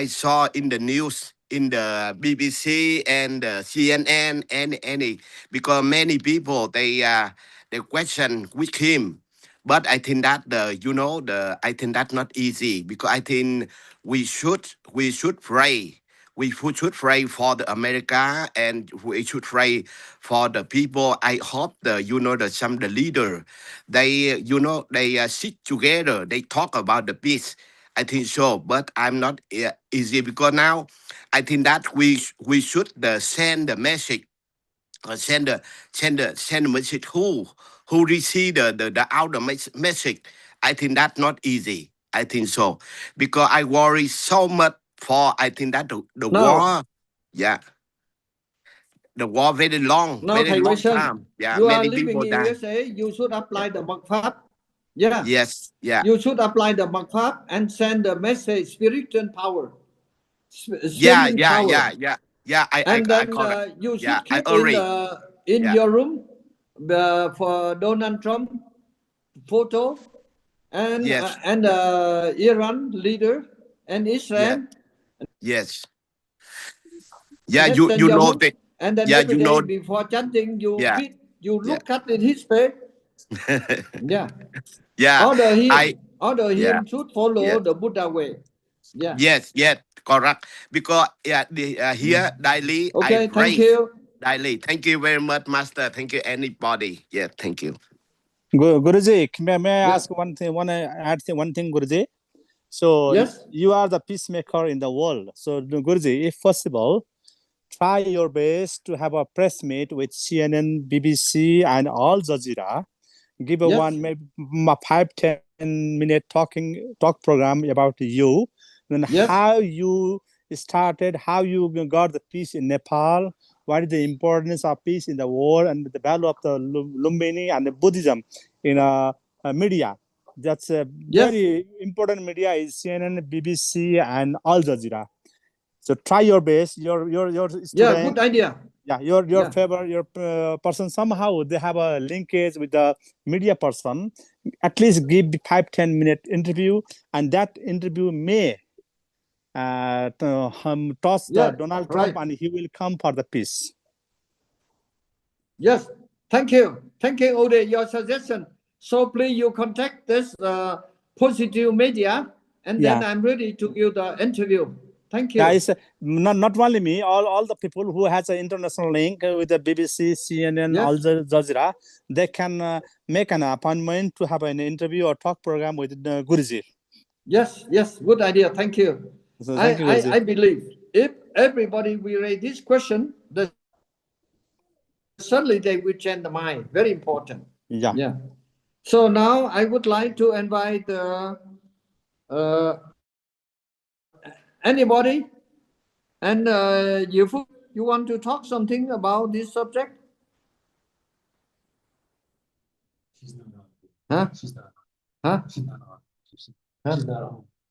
saw in the news, in the BBC and CNN and any, because many people they question with him, but I think that I think that's not easy because I think we should pray. We should pray for the America, and we should pray for the people. I hope the leader they sit together, they talk about the peace. I think so, but I'm not easy because now I think that we should send the message, send the message who receive the outer message. I think that's not easy. I think so because I worry so much for. I think that the war, yeah, the war very long, Now, very Thầy Wei long Sơn, time. Yeah, you are many living people in die. USA. You should apply the Mật Pháp. Yeah. Yes, yeah. You should apply the Mật Pháp and send the message, spiritual power, Yeah, sending yeah, power. yeah, yeah, yeah. And I then call it. you Yeah, should I keep agree. in Yeah. your room for Donald Trump photo and Yes. Iran leader and Israel. Yes. Yeah, Next in you your know room, that. and then Yeah, every you day know. before chanting, Yeah, you yeah, look at in his face. Yeah. yeah. Order Yeah, him should follow yeah. the Buddha way. Yeah. Yes, correct. Because here daily I Okay, thank praise you. daily. Thank you very much, Master. Thank you, anybody. Yeah, thank you. Guruji, may I Yeah. ask one thing? Add one thing, Guruji. So Yes. you are the peacemaker in the world. So Guruji, if possible, try your best to have a press meet with CNN, BBC, and Al Jazeera. Give a Yes. one maybe 5-10 minute talk program about you, and Yes. how you started, how you got the peace in Nepal, what is the importance of peace in the world, and the value of the Lumbini and the Buddhism in media. That's a very important media is CNN, BBC, and Al Jazeera. So try your best. Your student. Yeah, good idea. Yeah, your favor, your person, somehow they have a linkage with the media person. At least give 5-10 minute interview, and that interview may toss the Donald Trump, and he will come for the peace. Yes, thank you, Ode, your suggestion. So please you contact this positive media, and then I'm ready to give the interview. Thank you. Yeah, it's not only me, all the people who has an international link with the BBC, CNN, Al Jazeera, they can make an appointment to have an interview or talk program with Guruji. Yes, good idea. Thank you. So thank you, Guruji. I believe if everybody will raise this question, certainly they will change the mind. Very important. Yeah. So now I would like to invite anybody, and you want to talk something about this subject? Huh?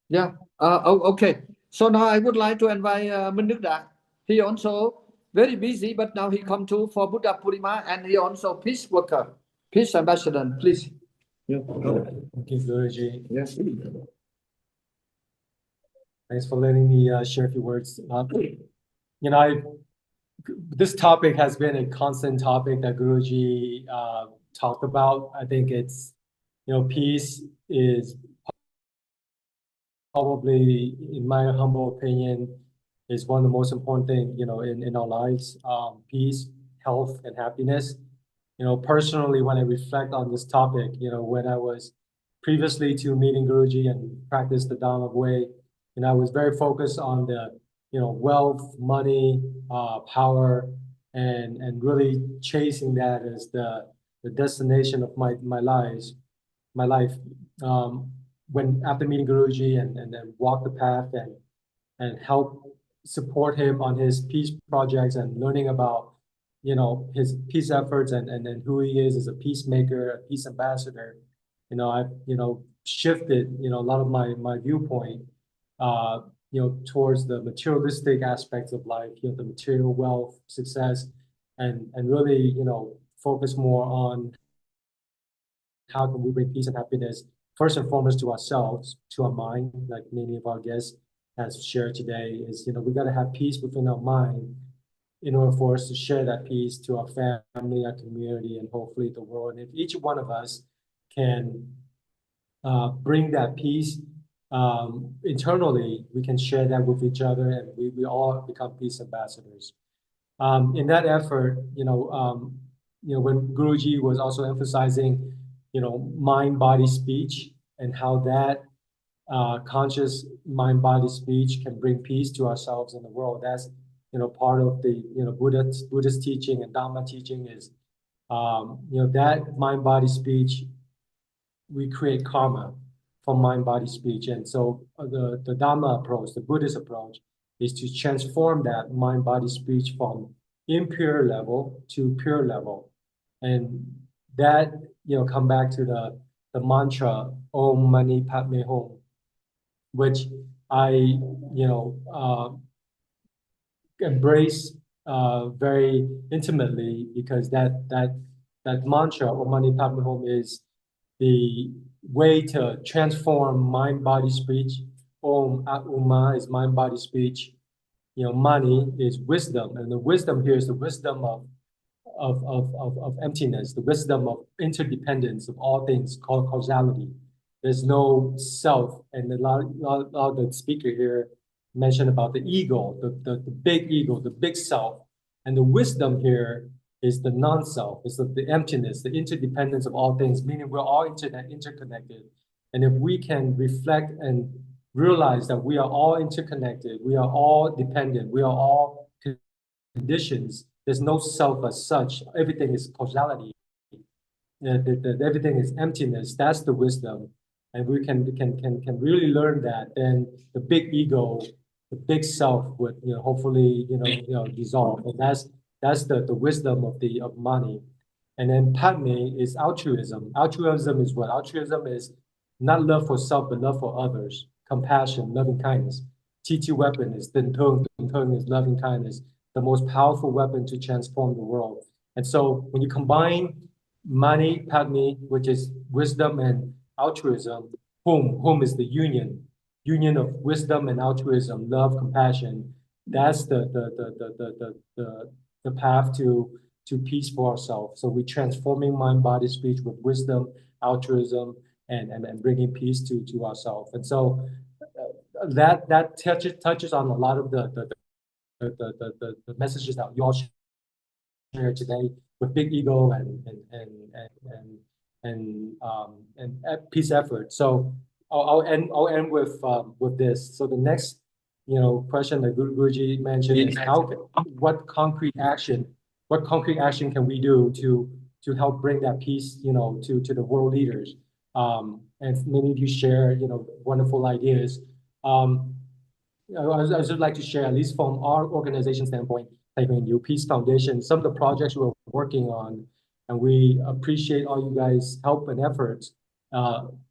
Yeah. Okay. So now I would like to invite Minh Đức Đạt. He also very busy, but now he come to for Buddha Purnima, and he also peace worker, peace ambassador. Please. Thank you, Guruji. Yes. Thanks for letting me share a few words. this topic has been a constant topic that Guruji talked about. I think it's, peace is probably, in my humble opinion, is one of the most important things, in our lives. Peace, health, and happiness. Personally, when I reflect on this topic, when I was previously to meeting Guruji and practice the Dharma way, I was very focused on the, wealth, money, power, and really chasing that as the destination of my life. When after meeting Guruji and then walk the path and help support him on his peace projects and learning about, his peace efforts and who he is as a peacemaker, a peace ambassador, I've, shifted, a lot of my viewpoint, towards the materialistic aspects of life, the material wealth, success, and really, focus more on how can we bring peace and happiness first and foremost to ourselves, to our mind, like many of our guests has shared today, is, we got to have peace within our mind in order for us to share that peace to our family, our community, and hopefully the world. And if each one of us can bring that peace internally, we can share that with each other, and we all become peace ambassadors. In that effort, when Guruji was also emphasizing, mind, body, speech, and how that conscious mind, body, speech can bring peace to ourselves and the world. That's, part of the, Buddhist teaching and Dhamma teaching is, that mind, body, speech, we create karma from mind, body, speech. And so the Dhamma approach, the Buddhist approach, is to transform that mind, body, speech from impure level to pure level. And that, come back to the mantra, Om Mani Padme Hum, which I, embrace very intimately, because that mantra, Om Mani Padme Hum, is the way to transform mind, body, speech. Om Uma is mind, body, speech. Mani is wisdom, and the wisdom here is the wisdom of emptiness, the wisdom of interdependence of all things, called causality. There's no self, and a lot of the speaker here mentioned about the ego, the big ego, the big self, and the wisdom here is the non-self, is the emptiness, the interdependence of all things, meaning we're all interconnected. And if we can reflect and realize that we are all interconnected, we are all dependent, we are all conditions, there's no self as such, everything is causality, everything is emptiness, that's the wisdom. And we can really learn that, then the big ego, the big self would, hopefully, dissolve. And that's the wisdom of Mani. And then Padme is altruism. Altruism is what? Altruism is not love for self, but love for others. Compassion, loving kindness. T2 weapon is Tinh Thương. Tinh Thương is loving kindness, the most powerful weapon to transform the world. And so when you combine Mani, Padme, which is wisdom and altruism, Hum is the union of wisdom and altruism, love, compassion. That's the path to peace for ourselves. So we're transforming mind, body, speech with wisdom, altruism, and bringing peace to ourselves. And so that touches on a lot of the messages that you all share today with big ego and peace effort. So I'll end with this. So the next question that Guruji mentioned is what concrete action can we do to help bring that peace to the world leaders? And many of you share wonderful ideas. I would like to share, at least from our organization standpoint, Taipei New Peace Foundation, some of the projects we're working on, and we appreciate all you guys' help and efforts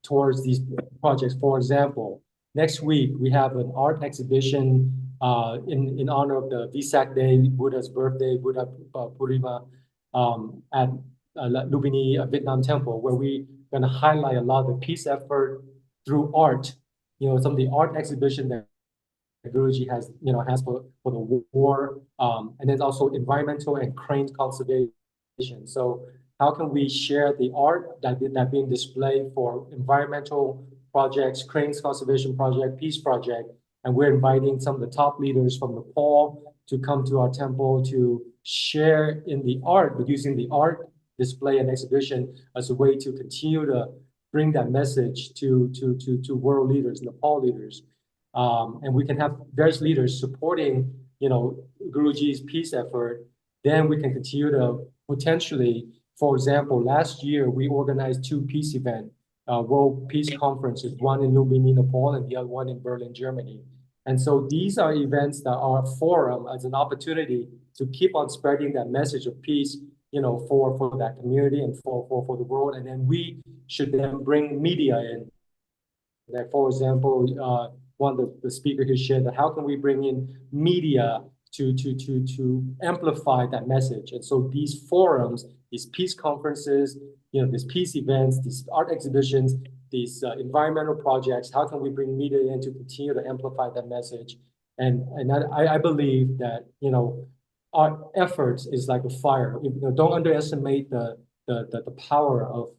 towards these projects. For example, next week we have an art exhibition in honor of the Vesak Day, Buddha's birthday, Buddha Purnima, at Lumbini Vietnam Temple, where we're going to highlight a lot of the peace effort through art. Some of the art exhibition that Guruji has for the war, and then also environmental and crane conservation. So how can we share the art that being displayed for environmental projects, cranes conservation project, peace project, and we're inviting some of the top leaders from Nepal to come to our temple to share in the art, but using the art display and exhibition as a way to continue to bring that message to world leaders, Nepal leaders. And we can have various leaders supporting, Guruji's peace effort. Then we can continue to potentially, for example, last year we organized 2 peace events, World Peace Conferences, one in Lumbini, Nepal, and the other one in Berlin, Germany. And so these are events that are a forum as an opportunity to keep on spreading that message of peace, for that community and for the world. And then we should then bring media in. That, for example, one of the speaker here shared that how can we bring in media to amplify that message? And so these forums, these peace conferences, these peace events, these art exhibitions, these environmental projects, how can we bring media in to continue to amplify that message? And I believe that, our efforts is like a fire. Don't underestimate the power of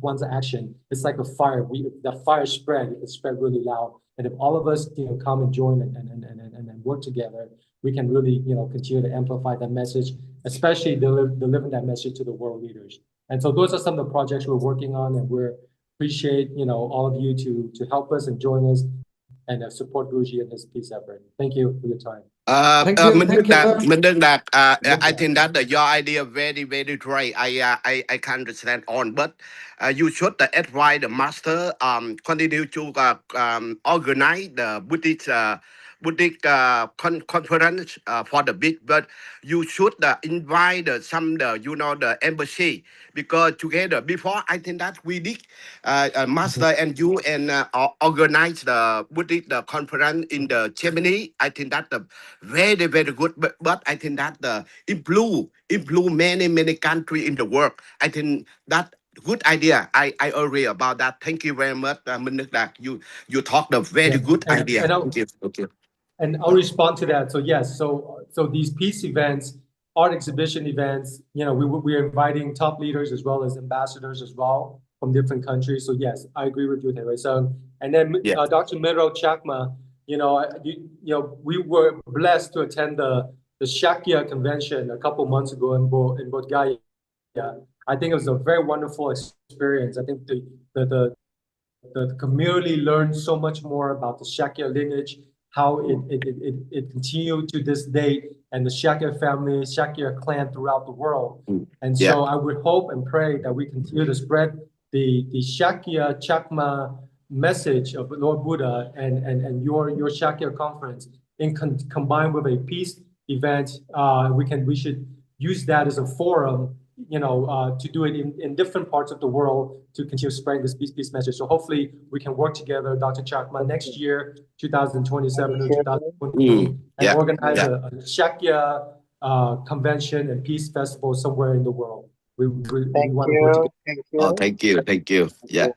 one's action. It's like a fire. The fire spread, it spread really loud. And if all of us, come and join and work together, we can really, continue to amplify that message, especially delivering that message to the world leaders. And so those are some of the projects we're working on, and we appreciate, all of you to help us and join us and support Guruji in his peace effort. Thank you for your time. Thank you. I think that your idea very, very great. I can understand on, but you should advise the master continue to organize the Buddhist conference for the big, but you should invite some the embassy, because together before I think that we did master and you and organize the Buddhist conference in the Germany. I think that the very, very good, but I think that the improve many countries in the world. I think that good idea. I agree about that. Thank you very much, That you talked a very good idea. Okay. And I'll respond to that. So yes, so these peace events, art exhibition events, we're inviting top leaders as well as ambassadors as well from different countries. So yes, I agree with you there. So and then Dr. Metta.Karuna.Prajna, we were blessed to attend the Shakya convention a couple months ago in Bodh Gaya. I think it was a very wonderful experience. I think the community learned so much more about the Shakya lineage, how it continued to this date, and the Shakya family, Shakya clan throughout the world. And so I would hope and pray that we continue to spread the Shakya Chakma message of Lord Buddha and your Shakya conference combined with a peace event. We should use that as a forum, to do it in different parts of the world to continue spreading this peace message. So hopefully we can work together, Dr. Chakma, next year, 2027 or 2028, and organize a Shakya convention and peace festival somewhere in the world. We want to work together. Thank you. Yeah.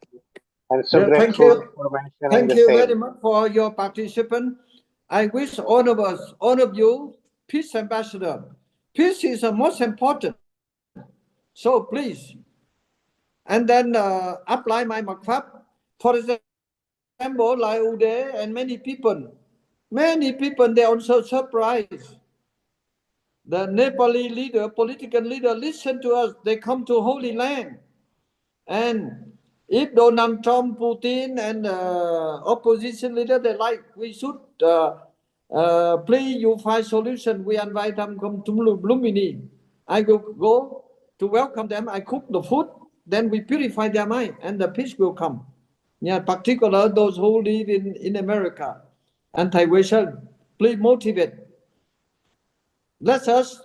I'm so thank grateful you. for mentioning Thank the you same. very much for your participation. I wish all of us, all of you, peace ambassador. Peace is the most important. So please, and then apply my Makfab. For example, like Uday and many people, they also surprised. The Nepali leader, political leader, listen to us. They come to Holy Land. And if Donald Trump, Putin, and opposition leader, they like, we should please you find solution. We invite them come to Lumbini. I will go to welcome them. I cook the food. Then we purify their mind, and the peace will come. Yeah, particularly those who live in America. Anti-Western, please motivate. Let us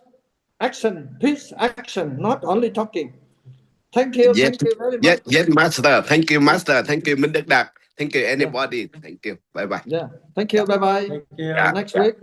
action, peace action, not only talking. Thank you. Thank you very much. Yes, Master. Thank you, Master. Thank you, Metta. Thank you, anybody. Thank you. Bye-bye. Yeah. Thank you. Bye-bye. Thank you. Next week.